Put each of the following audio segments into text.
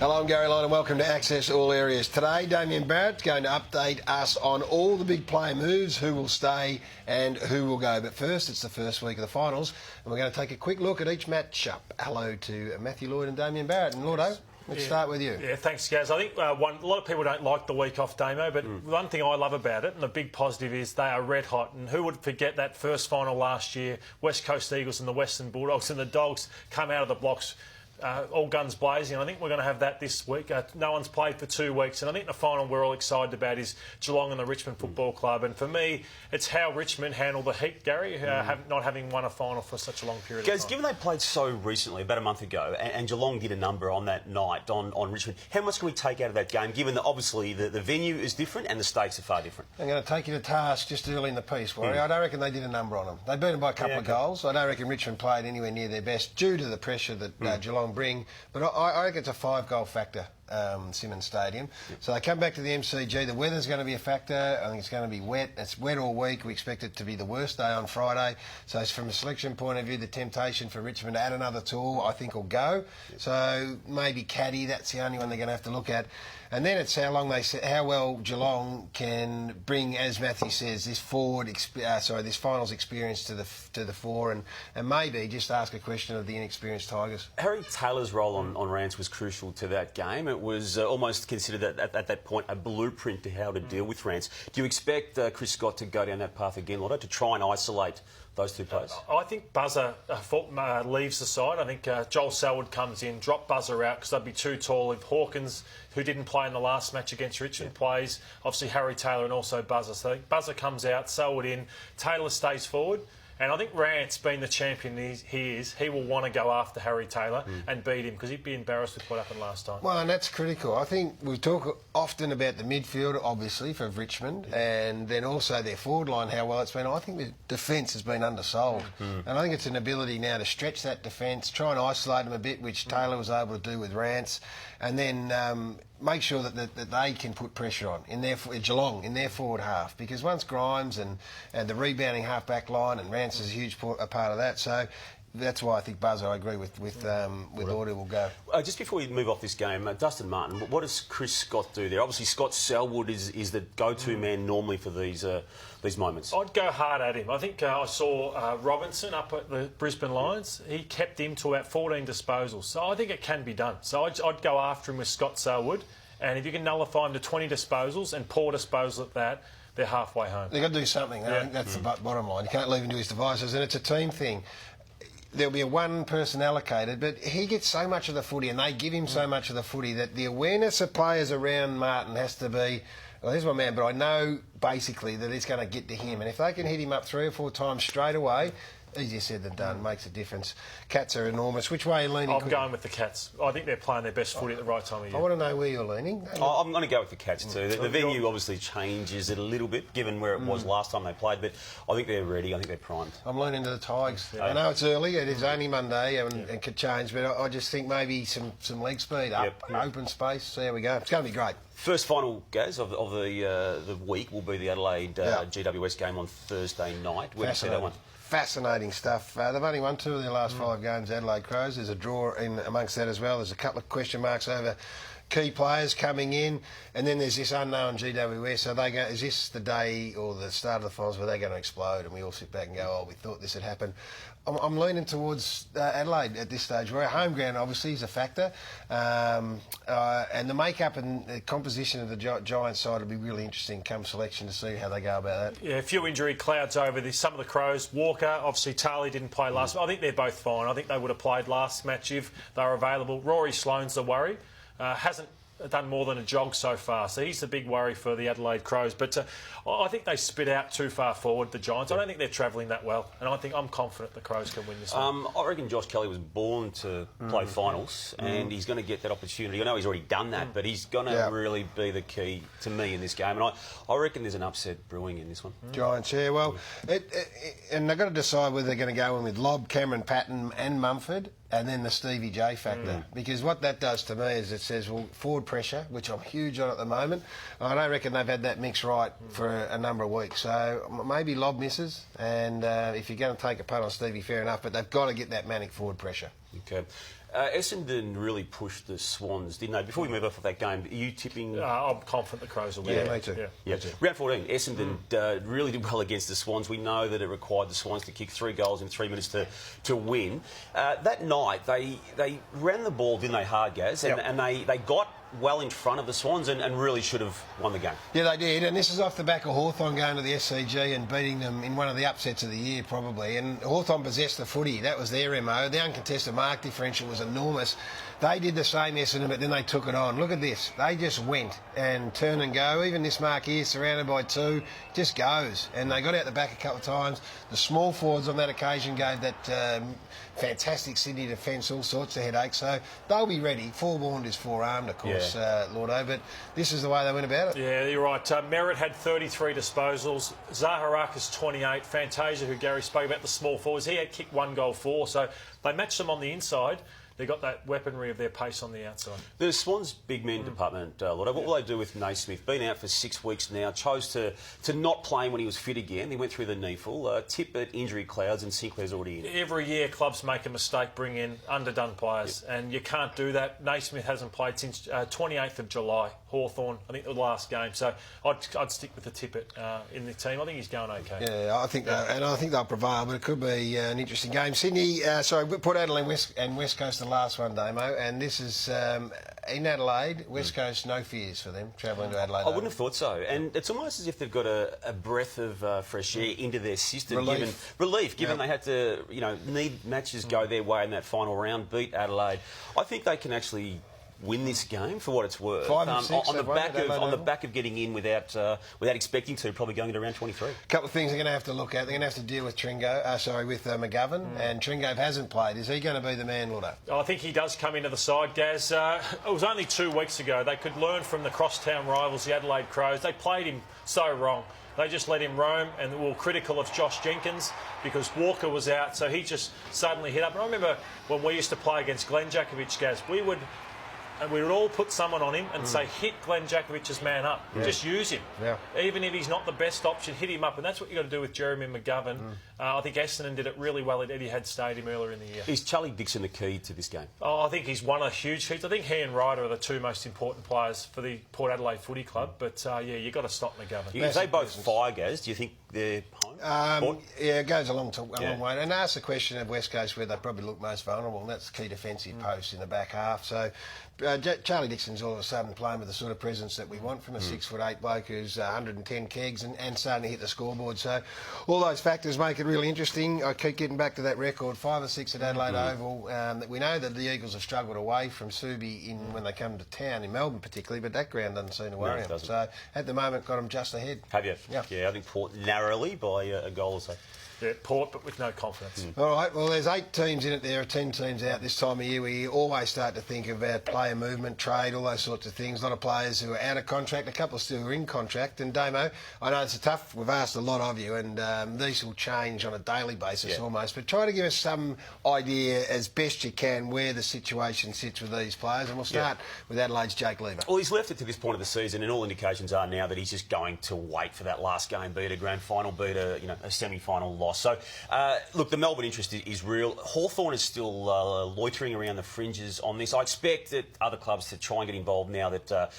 Hello, I'm Gary Lyon and welcome to Access All Areas. Today, Damien Barrett's going to update us on all the big player moves, who will stay and who will go. But first, it's the first week of the finals and we're going to take a quick look at each match-up. Hello to Matthew Lloyd and Damien Barrett. And Lordo, let's start with you. Yeah, thanks, Gaz. I think a lot of people don't like the week off, Damo, but one thing I love about it, and the big positive, is they are red hot. And who would forget that first final last year? West Coast Eagles and the Western Bulldogs, and the Dogs come out of the blocks all guns blazing. I think we're going to have that this week. No one's played for 2 weeks, and I think the final we're all excited about is Geelong and the Richmond Football Club. And for me, it's how Richmond handle the heat, Gary, not having won a final for such a long period of time. Given they played so recently, about a month ago, and Geelong did a number on that night on Richmond, how much can we take out of that game, given that obviously the venue is different and the stakes are far different? I'm going to take you to task just early in the piece, Warrior. I don't reckon they did a number on them. They beat them by a couple of goals. I don't reckon Richmond played anywhere near their best due to the pressure that Geelong bring. But I reckon it's a 5-goal factor, Simmons Stadium. So they come back to the MCG. The weather's going to be a factor. I think it's going to be wet. It's wet all week. We expect it to be the worst day on Friday. So from a selection point of view, the temptation for Richmond to add another tool, I think, will go. So maybe Caddy, that's the only one they're going to have to look at. And then it's how well Geelong can bring, as Matthew says, this this finals experience to the fore, and maybe just ask a question of the inexperienced Tigers. Harry Taylor's role on Rance was crucial to that game. It was almost considered at that point a blueprint to how to deal with Rance. Do you expect Chris Scott to go down that path again, Lotto, to try and isolate those two players? I think Buzzer leaves the side. I think Joel Selwood comes in, drop Buzzer out because they'd be too tall. If Hawkins, who didn't play in the last match against Richmond, plays, obviously Harry Taylor and also Buzzer. So I think Buzzer comes out, Selwood in, Taylor stays forward. And I think Rance, being the champion he will want to go after Harry Taylor and beat him, because he'd be embarrassed with what happened last time. Well, and that's critical. I think we talk often about the midfield, obviously, for Richmond, and then also their forward line, how well it's been. I think the defence has been undersold. And I think it's an ability now to stretch that defence, try and isolate them a bit, which Taylor was able to do with Rance, and then make sure that they can put pressure on Geelong in their forward half, because once Grimes and the rebounding half-back line, and Rance is a huge part of that, so that's why I think Buzzer, I agree with Order, will go. Just before we move off this game, Dustin Martin, what does Chris Scott do there? Obviously, Scott Selwood is the go-to man normally for these moments. I'd go hard at him. I think I saw Robinson up at the Brisbane Lions. He kept him to about 14 disposals. So I think it can be done. So I'd go after him with Scott Selwood. And if you can nullify him to 20 disposals and poor disposals at that, they're halfway home. They've got to do something. I think that's the bottom line. You can't leave him to his devices, and it's a team thing. There'll be one person allocated, but he gets so much of the footy and they give him so much of the footy that the awareness of players around Martin has to be, well, here's my man, but I know basically that it's going to get to him. And if they can hit him up 3 or 4 times straight away, easier said than done, makes a difference. Cats are enormous. Which way are you leaning? I'm going with the Cats. I think they're playing their best footy at the right time of year. I want to know where you're leaning. I'm going to go with the Cats too. The venue obviously changes it a little bit, given where it was last time they played, but I think they're ready. I think they're primed. I'm leaning to the Tigers. I know it's early. It is only Monday and it could change, but I just think maybe some leg speed up, open space. There we go. It's going to be great. First final, Gaz, of the week will be the Adelaide GWS game on Thursday night. Where do you see that one? Fascinating stuff. They've only won 2 of their last 5 games, Adelaide Crows. There's a draw in amongst that as well. There's a couple of question marks over key players coming in, and then there's this unknown GWS. So they go, is this the day or the start of the finals where they're going to explode and we all sit back and go, oh, we thought this had happened? I'm leaning towards Adelaide at this stage. Where home ground obviously is a factor, and the makeup and the composition of the Giants side will be really interesting come selection to see how they go about that. Yeah, a few injury clouds over this. Some of the Crows, Walker, obviously Tarley didn't play last. I think they're both fine. I think they would have played last match if they were available. Rory Sloane's the worry. Hasn't done more than a jog so far, so he's the big worry for the Adelaide Crows. But I think they spit out too far forward, the Giants. I don't think they're travelling that well, and I'm confident the Crows can win this one. I reckon Josh Kelly was born to play finals, and he's going to get that opportunity. I know he's already done that, but he's going to really be the key to me in this game, and I reckon there's an upset brewing in this one. Giants, well, and they've got to decide whether they're going to go in with Lobb, Cameron Patton and Mumford, and then the Stevie J factor. Because what that does to me is it says, well, forward pressure, which I'm huge on at the moment. I don't reckon they've had that mix right for a number of weeks. So maybe Lobb misses, and if you're going to take a punt on Stevie, fair enough, but they've got to get that manic forward pressure. Okay. Essendon really pushed the Swans, didn't they? Before we move off of that game, are you tipping... I'm confident the Crows will win. Yeah, me too. Yeah. Round 14, Essendon really did well against the Swans. We know that it required the Swans to kick 3 goals in 3 minutes to win. That night, they ran the ball, didn't they, hard, Gaz? And they got well in front of the Swans and really should have won the game. Yeah, they did, and this is off the back of Hawthorn going to the SCG and beating them in one of the upsets of the year, probably. And Hawthorn possessed the footy. That was their MO. The uncontested mark differential was enormous. They did the same, Essendon, but then they took it on. Look at this. They just went and turn and go. Even this mark here, surrounded by 2, just goes. And they got out the back a couple of times. The small forwards on that occasion gave that fantastic Sydney defence all sorts of headaches. So they'll be ready. Forewarned is forearmed, of course, Lordo. But this is the way they went about it. Yeah, you're right. Merritt had 33 disposals. Zaharakis 28. Fantasia, who Gary spoke about, the small forwards, he had kicked 1 goal for. So they matched them on the inside. They got that weaponry of their pace on the outside. The Swans big men department, Lotto, what will they do with Naismith? Been out for 6 weeks now, chose to not play him when he was fit again. He went through the kneeful. Tip at injury clouds and Sinclair's already in. Every year clubs make a mistake, bring in underdone players, and you can't do that. Naismith hasn't played since 28th of July, Hawthorn, I think the last game. So I'd stick with the Tippett in the team. I think he's going okay. Yeah, I think and I think they'll prevail, but it could be an interesting game. Sydney, Port Adelaide and West Coast the last one, Damo, and this is in Adelaide. West Coast, no fears for them travelling to Adelaide. I wouldn't have thought so, and it's almost as if they've got a breath of fresh air into their system. Relief, given they had to, need matches go their way in that final round, beat Adelaide. I think they can actually win this game for what it's worth. 5 and 6, on the back of getting in without expecting to, probably going to round 23. A couple of things they're going to have to look at. They're going to have to deal with McGovern, and Trengove hasn't played. Is he going to be the man, Lordo? I think he does come into the side, Gaz. It was only 2 weeks ago. They could learn from the crosstown rivals, the Adelaide Crows. They played him so wrong. They just let him roam, and were critical of Josh Jenkins because Walker was out, so he just suddenly hit up. And I remember when we used to play against Glenn Jakovic, Gaz, we would all put someone on him and say, hit Glenn Jakovic's man up. Yeah. Just use him. Yeah. Even if he's not the best option, hit him up. And that's what you've got to do with Jeremy McGovern. I think Essendon did it really well at Etihad Stadium earlier in the year. Is Charlie Dixon the key to this game? Oh, I think he's one of the huge keys. I think he and Ryder are the 2 most important players for the Port Adelaide Footy Club. But, you've got to stop McGovern. If they both fire, Gaz, do you think they're home? Yeah, it goes a long way. And ask the question of West Coast where they probably look most vulnerable, and that's the key defensive post in the back half. So Charlie Dixon's all of a sudden playing with the sort of presence that we want from a 6'8" bloke who's 110 kegs and starting to hit the scoreboard. So all those factors make it really interesting. I keep getting back to that record, 5 or 6 at Adelaide Oval. That we know that the Eagles have struggled away from Subi when they come to town, in Melbourne particularly, but that ground doesn't seem to worry them. So at the moment, got them just ahead. Have you? Yeah, I think Port narrowly by a goal or so. Yeah, Port, but with no confidence. All right, well, there's 8 teams in it. There are 10 teams out this time of year. We always start to think about player movement, trade, all those sorts of things. A lot of players who are out of contract, a couple still are in contract. And Damo, I know it's tough. We've asked a lot of you, and these will change on a daily basis almost. But try to give us some idea, as best you can, where the situation sits with these players. And we'll start with Adelaide's Jake Lever. Well, he's left it to this point of the season, and all indications are now that he's just going to wait for that last game, be it a grand final, be it a semi-final loss. So, look, the Melbourne interest is real. Hawthorn is still loitering around the fringes on this. I expect that other clubs to try and get involved now that,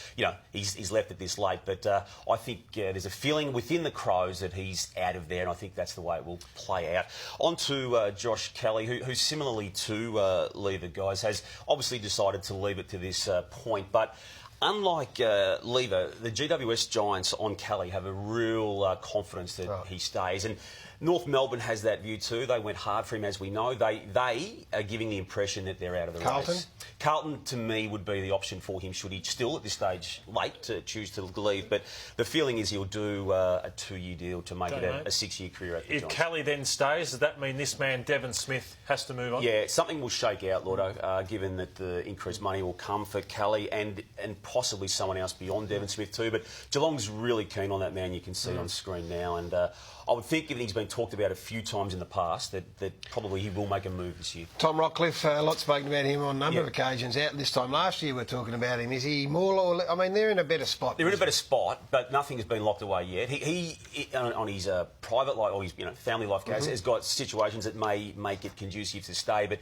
he's left it this late. But I think there's a feeling within the Crows that he's out of there, and I think that's the way it will play out. On to Josh Kelly, who similarly to Lever, guys, has obviously decided to leave it to this point. But unlike Lever, the GWS Giants on Kelly have a real confidence that he stays. And North Melbourne has that view too. They went hard for him, as we know. They are giving the impression that they're out of the race. Carlton, to me, would be the option for him should he still, at this stage, late to choose to leave. But the feeling is he'll do a 2-year deal to make it a 6-year career at the Giants. If Kelly then stays, does that mean this man, Devon Smith, has to move on? Yeah, something will shake out, Lordo, given that the increased money will come for Kelly and possibly someone else beyond Devon Smith too. But Geelong's really keen on that man, you can see on screen now. And I would think, given he's been talked about a few times in the past, that probably he will make a move this year. Tom Rockliff, a lot spoken about him on a number of occasions. Out this time last year, we're talking about him. Is he more? I mean, they're in a better spot. They're in a better spot, but nothing has been locked away yet. He on his private life or his family life case has got situations that may make it conducive to stay, but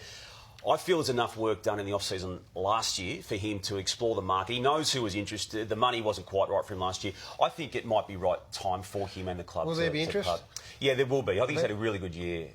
I feel there's enough work done in the off-season last year for him to explore the market. He knows who was interested. The money wasn't quite right for him last year. I think it might be right time for him and the club. Will there be interest? Yeah, there will be. I think he's had a really good year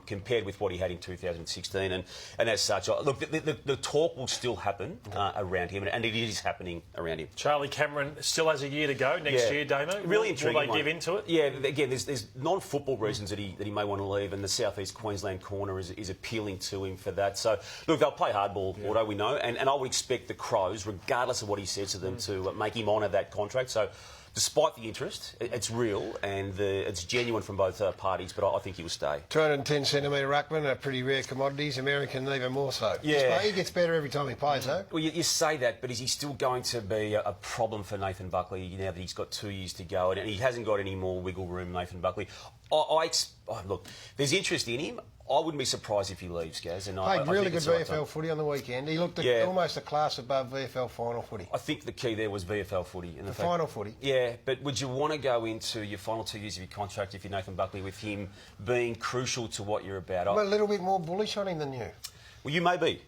compared with what he had in 2016. And as such, look, the talk will still happen around him, and it is happening around him. Charlie Cameron still has a year to go next year, Damo. Really intriguing. Will they give into it? Yeah, again, there's non-football reasons that he may want to leave, and the South East Queensland corner is appealing to him for that. So, look, they'll play hardball, Auto, we know, and I would expect the Crows, regardless of what he says to them, to make him honour that contract. So, despite the interest, it's real and it's genuine from both parties, but I think he will stay. 210-centimetre ruckman are pretty rare commodities. American even more so. Yeah. He gets better every time he plays, though. Well, you say that, but is he still going to be a problem for Nathan Buckley now that he's got 2 years to go and he hasn't got any more wiggle room, Nathan Buckley? Look, there's interest in him. I wouldn't be surprised if he leaves, Gaz. And Played really good right VFL footy on the weekend. He looked almost a class above VFL final footy. I think the key there was VFL footy. The final footy? Yeah, but would you want to go into your final 2 years of your contract if you're Nathan Buckley with him being crucial to what you're about? I'm a little bit more bullish on him than you. Well, you may be.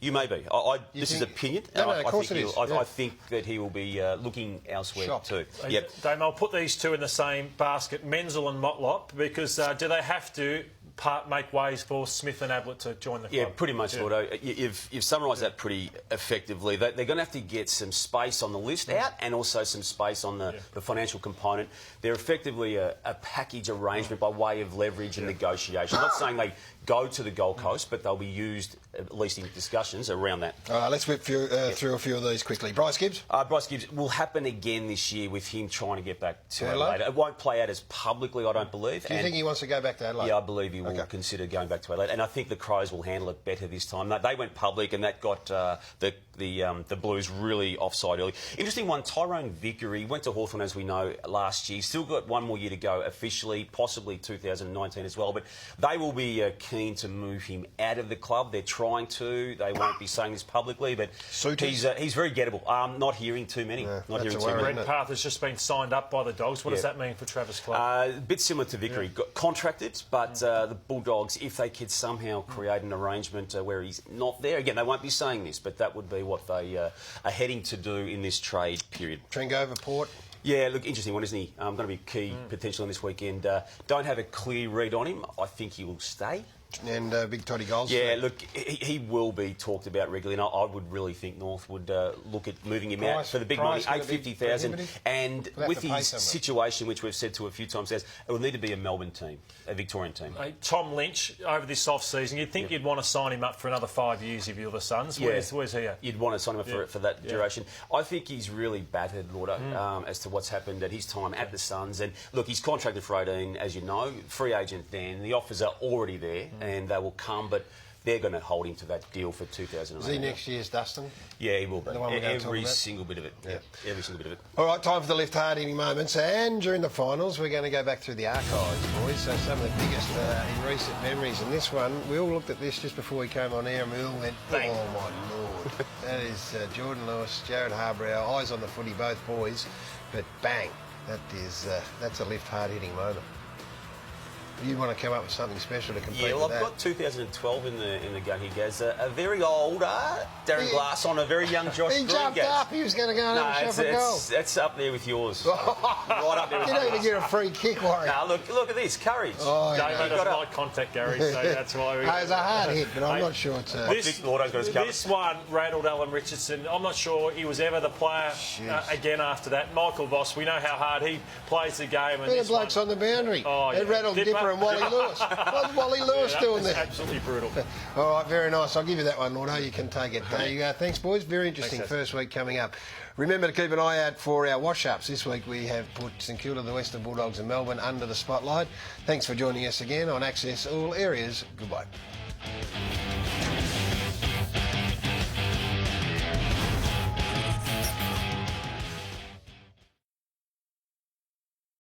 This is opinion. No, of course it is. I think that he will be looking elsewhere too. Yep. Dame, I'll put these two in the same basket, Menzel and Motlop, because do they have to make ways for Smith and Ablett to join the club? Yeah, pretty much, Auto. You've summarised that pretty effectively. They're going to have to get some space on the list out and also some space on the financial component. They're effectively a package arrangement by way of leverage and negotiation. I'm not saying they go to the Gold Coast, but they'll be used, at least in discussions, around that. All right, let's whip through a few of these quickly. Bryce Gibbs? Bryce Gibbs will happen again this year with him trying to get back to Adelaide. It won't play out as publicly, I don't believe. Do you think he wants to go back to Adelaide? Yeah, I believe he will consider going back to Adelaide, and I think the Crows will handle it better this time. They went public, and that got the Blues really offside early. Interesting one, Tyrone Vickery went to Hawthorn, as we know, last year. Still got 1 more year to go officially, possibly 2019 as well, but they will be keen to move him out of the club. They're trying to. They won't be saying this publicly, but he's very gettable. Not hearing too many. Not hearing too many. Redpath has just been signed up by the Dogs. What does that mean for Travis Cloke? A bit similar to Vickery. Got contracted, but the Bulldogs, if they could somehow create an arrangement where he's not there, again, they won't be saying this, but that would be what they are heading to do in this trade period. Trengove, Port? Yeah, look, interesting one, isn't he? Going to be key potential in this weekend. Don't have a clear read on him. I think he will stay. And big Toddy Goldstein. Yeah, look, he will be talked about regularly, and I would really think North would look at moving him out for the big money, $850,000. And with his situation, which we've said to a few times, it will need to be a Melbourne team, a Victorian team. Tom Lynch, over this off-season, you'd think you'd want to sign him up for another 5 years if you're the Suns. Where's he at? You'd want to sign him up for that duration. I think he's really battered, Lordo, as to what's happened at his time at the Suns. And look, he's contracted for 18, as you know, free agent then. The offers are already there. And they will come, but they're going to hold him to that deal for 2018. Is he next year's Dustin? Yeah, he will be. Every single bit of it. Yeah. Every single bit of it. All right, time for the lift hard hitting moments. And during the finals, we're going to go back through the archives, boys. So some of the biggest in recent memories. And this one, we all looked at this just before we came on air and we all went, oh my Lord. That is Jordan Lewis, Jared Harbrow, eyes on the footy, both boys. But bang, that's a lift hard hitting moment. You want to come up with something special to compete with that? I've got 2012 in the gun here, Gaz. A very old Darren Glass on a very young Josh Green. He jumped up. He was going to go and have a shot for goal. That's up there with yours. Right up there with you don't even get a free kick, Warren. Nah, look at this. Courage. Oh, David doesn't like contact, Gary, so that's why we... It's a hard hit, but I'm not sure it's a... This one rattled Alan Richardson. I'm not sure he was ever the player again after that. Michael Voss, we know how hard he plays the game. The bloke's on the boundary. Oh, it rattled Dipper and Wally Lewis. What's Wally Lewis doing there? Absolutely brutal. All right, very nice. I'll give you that one, Lordo. You can take it. There you go. Thanks, boys. Very interesting first week coming up. Remember to keep an eye out for our wash-ups. This week we have put St Kilda, the Western Bulldogs and Melbourne under the spotlight. Thanks for joining us again on Access All Areas. Goodbye.